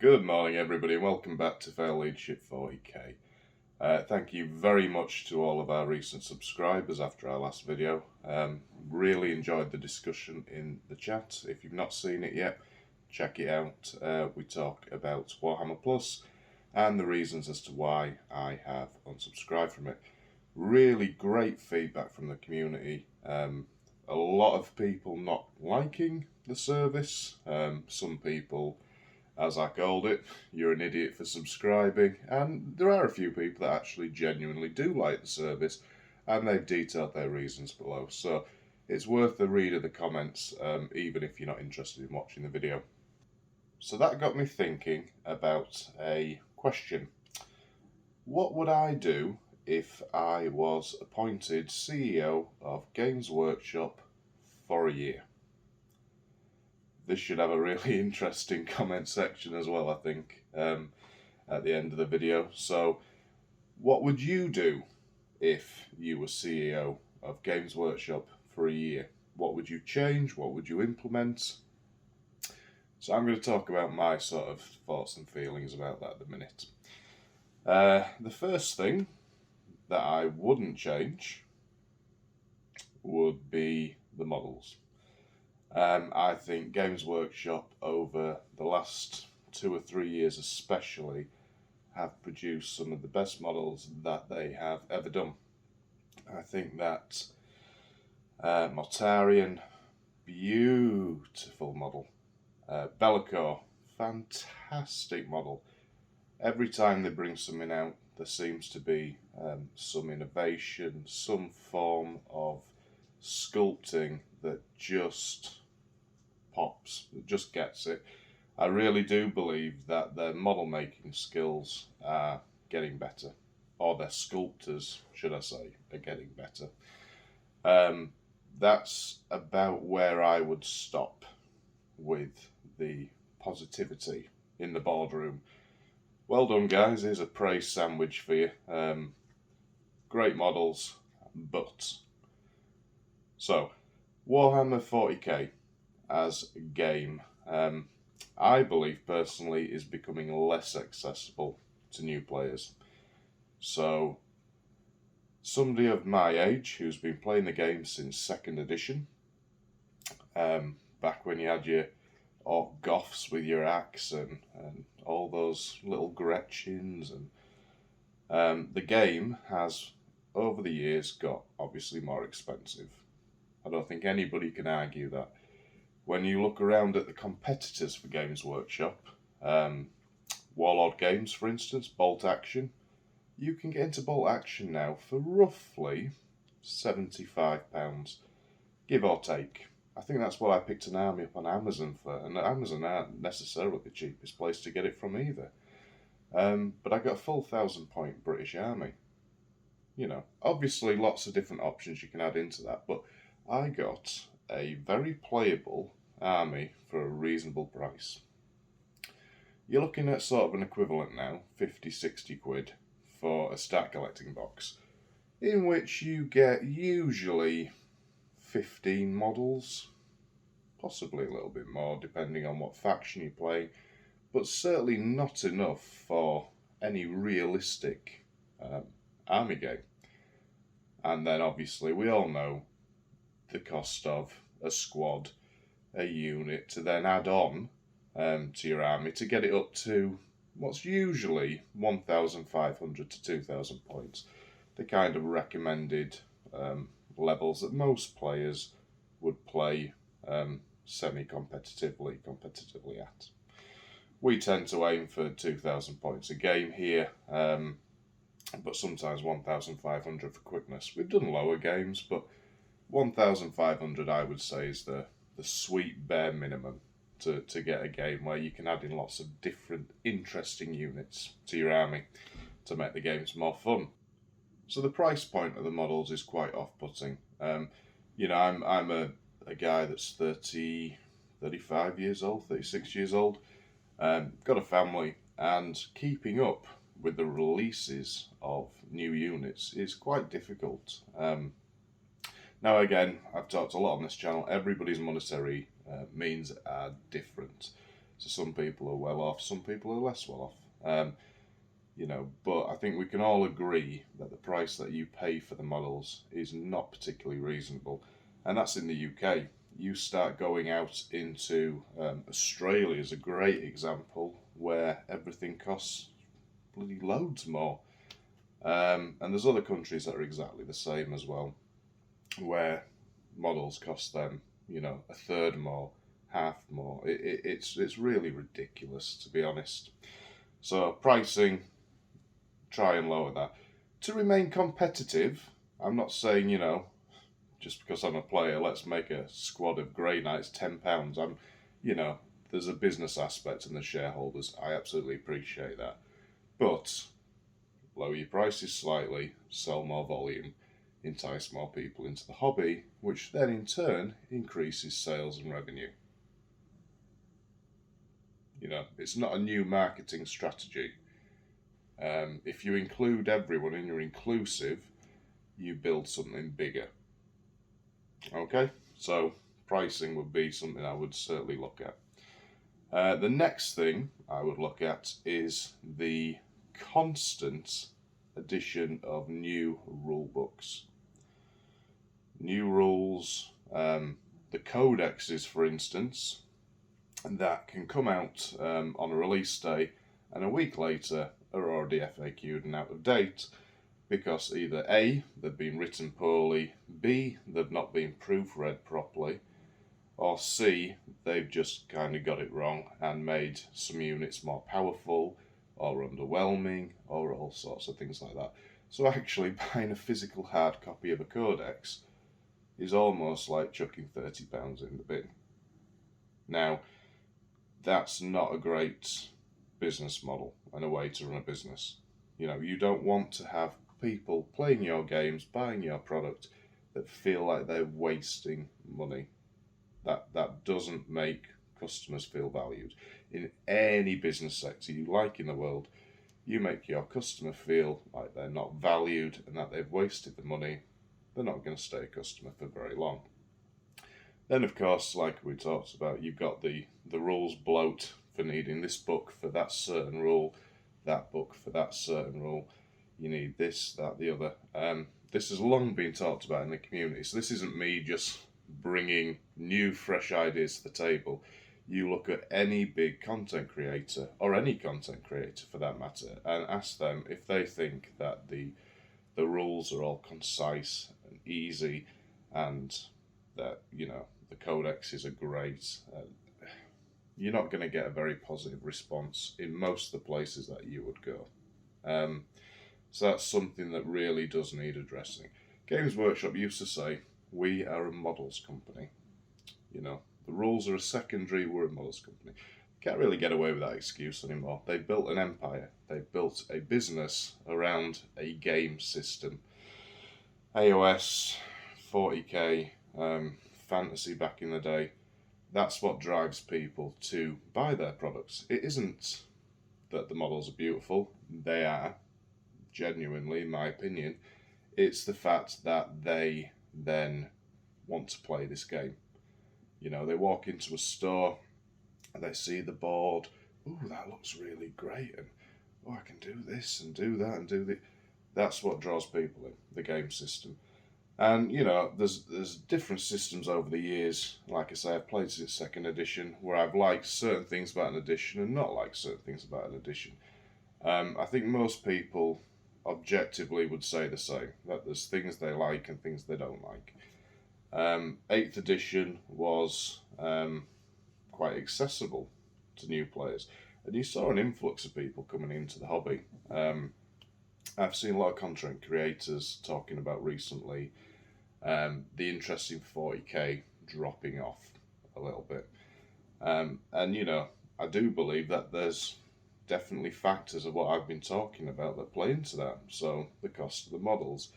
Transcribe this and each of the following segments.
Good morning everybody and welcome back to Fair Leadership 40k. Thank you very much to all of our recent subscribers after our last video. Really enjoyed the discussion in the chat. If you've not seen it yet, check it out. We talk about Warhammer Plus and the reasons as to why I have unsubscribed from it. Really great feedback from the community. A lot of people not liking the service. Some people, as I called it, you're an idiot for subscribing, and there are a few people that actually genuinely do like the service, and they've detailed their reasons below, so it's worth a read of the comments, even if you're not interested in watching the video. So that got me thinking about a question. What would I do if I was appointed CEO of Games Workshop for a year? This should have a really interesting comment section as well, I think, at the end of the video. So, what would you do if you were CEO of Games Workshop for a year? What would you change? What would you implement? So I'm going to talk about my sort of thoughts and feelings about that at the minute. The first thing that I wouldn't change would be the models. I think Games Workshop over the last 2 or 3 years especially have produced some of the best models that they have ever done. I think that Mortarion, beautiful model. Bellicor, fantastic model. Every time they bring something out, there seems to be some innovation, some form of sculpting that just pops, it just gets it. I really do believe that their model making skills are getting better, or their sculptors, should I say, are getting better. That's about where I would stop with the positivity in the boardroom. Well done guys, here's a praise sandwich for you. Great models, but... So, Warhammer 40k as a game, I believe personally is becoming less accessible to new players. So, somebody of my age who's been playing the game since 2nd edition, back when you had your orc goths with your axe and all those little Gretchens, and the game has over the years got obviously more expensive. I don't think anybody can argue that. When you look around at the competitors for Games Workshop, Warlord Games for instance, Bolt Action, you can get into Bolt Action now for roughly £75, give or take. I think that's what I picked an army up on Amazon for, and Amazon aren't necessarily the cheapest place to get it from either. But I got a full 1,000-point British army. You know, obviously lots of different options you can add into that, but I got a very playable army for a reasonable price. You're looking at sort of an equivalent now, 50-60 quid for a stat collecting box, in which you get usually 15 models, possibly a little bit more depending on what faction you play, but certainly not enough for any realistic army game. And then obviously we all know the cost of a squad, a unit, to then add on to your army to get it up to what's usually 1,500 to 2,000 points, the kind of recommended levels that most players would play competitively at. We tend to aim for 2,000 points a game here, but sometimes 1,500 for quickness. We've done lower games, but 1,500 I would say is the sweet bare minimum to get a game where you can add in lots of different interesting units to your army to make the games more fun. So the price point of the models is quite off-putting. You know, I'm a guy that's 35 years old, 36 years old, got a family, and keeping up with the releases of new units is quite difficult. Now again, I've talked a lot on this channel, everybody's monetary means are different. So some people are well off, some people are less well off. But I think we can all agree that the price that you pay for the models is not particularly reasonable, and that's in the UK. You start going out into Australia is a great example where everything costs bloody loads more. And there's other countries that are exactly the same as well, where models cost them, a third more, half more. It's really ridiculous, to be honest. So pricing, try and lower that to remain competitive. I'm not saying just because I'm a player, let's make a squad of Grey Knights £10. You know, there's a business aspect and the shareholders. I absolutely appreciate that, but lower your prices slightly, sell more volume, entice more people into the hobby, which then in turn increases sales and revenue. It's not a new marketing strategy. If you include everyone and you're inclusive, you build something bigger. Okay, so pricing would be something I would certainly look at. The next thing I would look at is the constant addition of new rule books. New rules, the codexes, for instance, that can come out on a release day and a week later are already FAQ'd and out of date because either A, they've been written poorly, B, they've not been proofread properly, or C, they've just kind of got it wrong and made some units more powerful or underwhelming or all sorts of things like that. So actually buying a physical hard copy of a codex is almost like chucking £30 in the bin. Now, that's not a great business model and a way to run a business. You don't want to have people playing your games, buying your product, that feel like they're wasting money. That doesn't make customers feel valued. In any business sector you like in the world, you make your customer feel like they're not valued and that they've wasted the money, they're not going to stay a customer for very long. Then, of course, like we talked about, you've got the rules bloat for needing this book for that certain rule, that book for that certain rule. You need this, that, the other. This has long been talked about in the community, so this isn't me just bringing new, fresh ideas to the table. You look at any big content creator, or any content creator for that matter, and ask them if they think that the rules are all concise and easy, and that the codexes are great. You're not going to get a very positive response in most of the places that you would go. So that's something that really does need addressing. Games Workshop used to say, we are a models company. The rules are a secondary, we're a models company. Can't really get away with that excuse anymore. They've built an empire. They've built a business around a game system. AOS, 40k, fantasy back in the day. That's what drives people to buy their products. It isn't that the models are beautiful. They are, genuinely, in my opinion. It's the fact that they then want to play this game. They walk into a store and they see the board. Ooh, that looks really great. And, I can do this and do that and do that. That's what draws people in, the game system. And, there's different systems over the years. Like I say, I've played since 2nd edition, where I've liked certain things about an edition and not liked certain things about an edition. I think most people objectively would say the same, that there's things they like and things they don't like. 8th edition was quite accessible to new players, and you saw an influx of people coming into the hobby. I've seen a lot of content creators talking about recently the interest in 40k dropping off a little bit. And I do believe that there's definitely factors of what I've been talking about that play into that. So the cost of the models,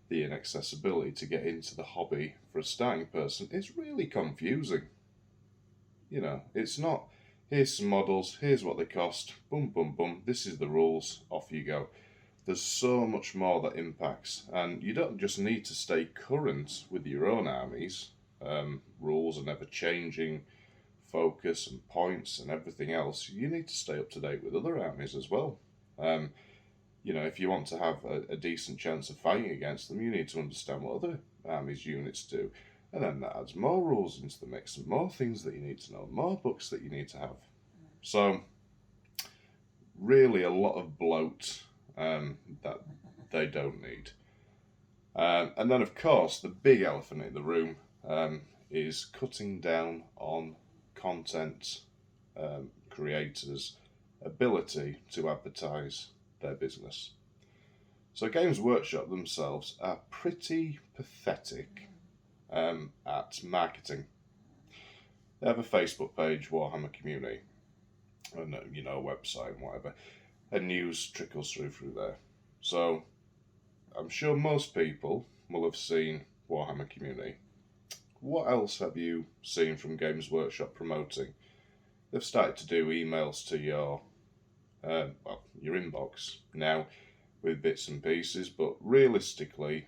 the inaccessibility to get into the hobby for a starting person is really confusing. It's not, here's some models, here's what they cost, boom, boom, boom, this is the rules, off you go. There's so much more that impacts, and you don't just need to stay current with your own armies. Rules are never changing, focus and points and everything else, you need to stay up to date with other armies as well. If you want to have a decent chance of fighting against them, you need to understand what other armies' units do. And then that adds more rules into the mix and more things that you need to know, more books that you need to have. So, really a lot of bloat that they don't need. And then, of course, the big elephant in the room is cutting down on content creators' ability to advertise their business. So Games Workshop themselves are pretty pathetic at marketing. They have a Facebook page, Warhammer Community, and a website and whatever, and news trickles through there. So I'm sure most people will have seen Warhammer Community. What else have you seen from Games Workshop promoting? They've started to do emails to your inbox now with bits and pieces, but realistically,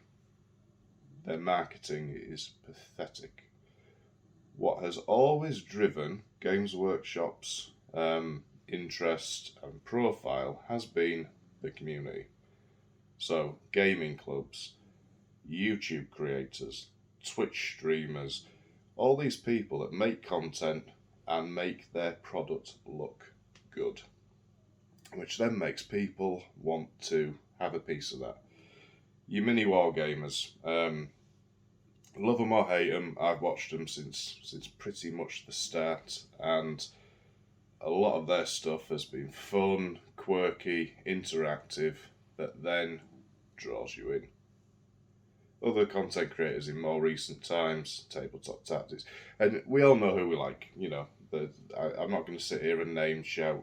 their marketing is pathetic. What has always driven Games Workshop's interest and profile has been the community. So, gaming clubs, YouTube creators, Twitch streamers, all these people that make content and make their product look good, which then makes people want to have a piece of that. You mini war gamers, love them or hate them, I've watched them since pretty much the start, and a lot of their stuff has been fun, quirky, interactive, that then draws you in. Other content creators in more recent times, Tabletop Tactics, and we all know who we like. I'm not going to sit here and shout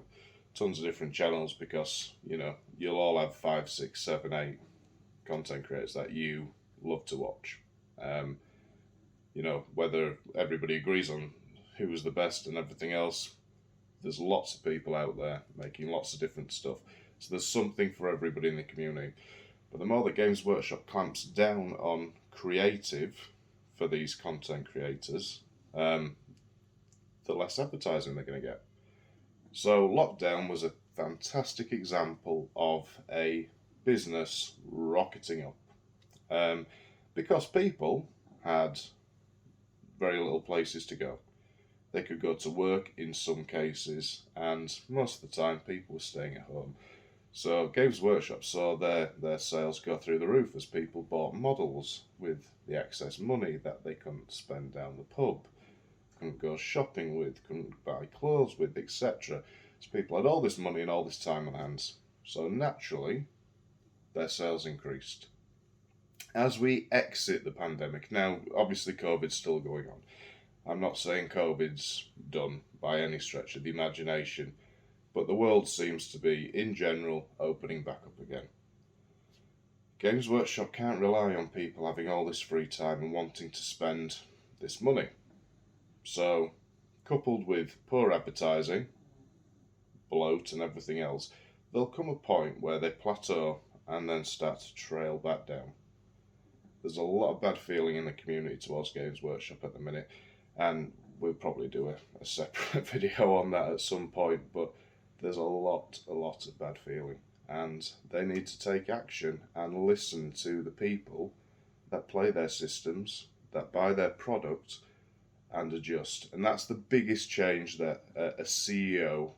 tons of different channels, because you'll all have 5, 6, 7, 8 content creators that you love to watch. Whether everybody agrees on who's the best and everything else, there's lots of people out there making lots of different stuff. So there's something for everybody in the community. But the more that Games Workshop clamps down on creative for these content creators, the less advertising they're going to get. So lockdown was a fantastic example of a business rocketing up, because people had very little places to go. They could go to work in some cases, and most of the time people were staying at home. So Games Workshop saw their sales go through the roof as people bought models with the excess money that they couldn't spend down the pub, couldn't go shopping with, couldn't buy clothes with, etc. So people had all this money and all this time on hands. So naturally, their sales increased. As we exit the pandemic, now obviously COVID's still going on. I'm not saying COVID's done by any stretch of the imagination, but the world seems to be, in general, opening back up again. Games Workshop can't rely on people having all this free time and wanting to spend this money. So, coupled with poor advertising, bloat and everything else, there'll come a point where they plateau and then start to trail back down. There's a lot of bad feeling in the community towards Games Workshop at the minute, and we'll probably do a separate video on that at some point, but there's a lot of bad feeling, and they need to take action and listen to the people that play their systems, that buy their product, and adjust. And that's the biggest change that a CEO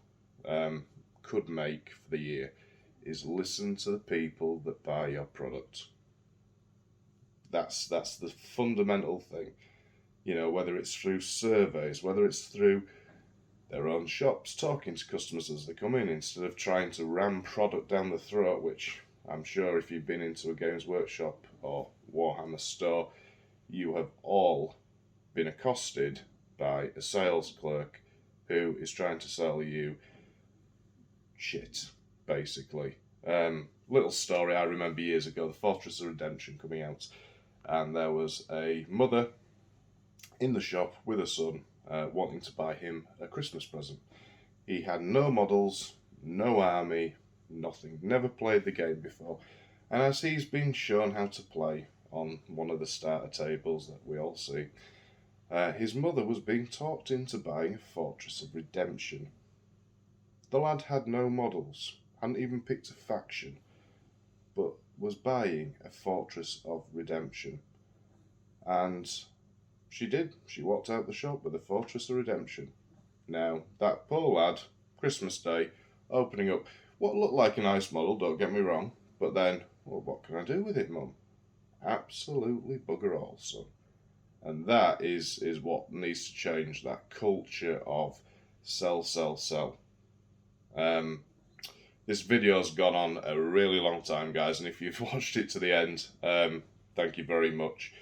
could make for the year, is listen to the people that buy your product. That's the fundamental thing. Whether it's through surveys, whether it's through their own shops, talking to customers as they come in, instead of trying to ram product down the throat, which I'm sure if you've been into a Games Workshop or Warhammer store, you have all been accosted by a sales clerk who is trying to sell you shit, basically. Little story I remember years ago, the Fortress of Redemption coming out, and there was a mother in the shop with a son wanting to buy him a Christmas present. He had no models, no army, nothing, never played the game before, and as he's been shown how to play on one of the starter tables that we all see, His mother was being talked into buying a Fortress of Redemption. The lad had no models, hadn't even picked a faction, but was buying a Fortress of Redemption. And she did. She walked out the shop with a Fortress of Redemption. Now, that poor lad, Christmas Day, opening up what looked like a nice model, don't get me wrong, but then, well, what can I do with it, Mum? Absolutely bugger all, son. And that is what needs to change, that culture of sell, sell, sell. This video's gone on a really long time, guys, and if you've watched it to the end, thank you very much.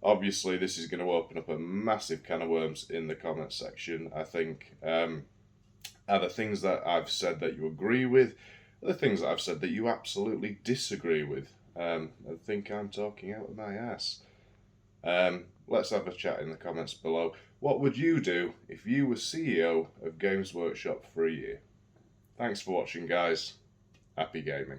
Obviously, this is going to open up a massive can of worms in the comment section. I think are the things that I've said that you agree with, are the things that I've said that you absolutely disagree with. I think I'm talking out of my ass. Let's have a chat in the comments below. What would you do if you were CEO of Games Workshop for a year? Thanks for watching, guys. Happy gaming.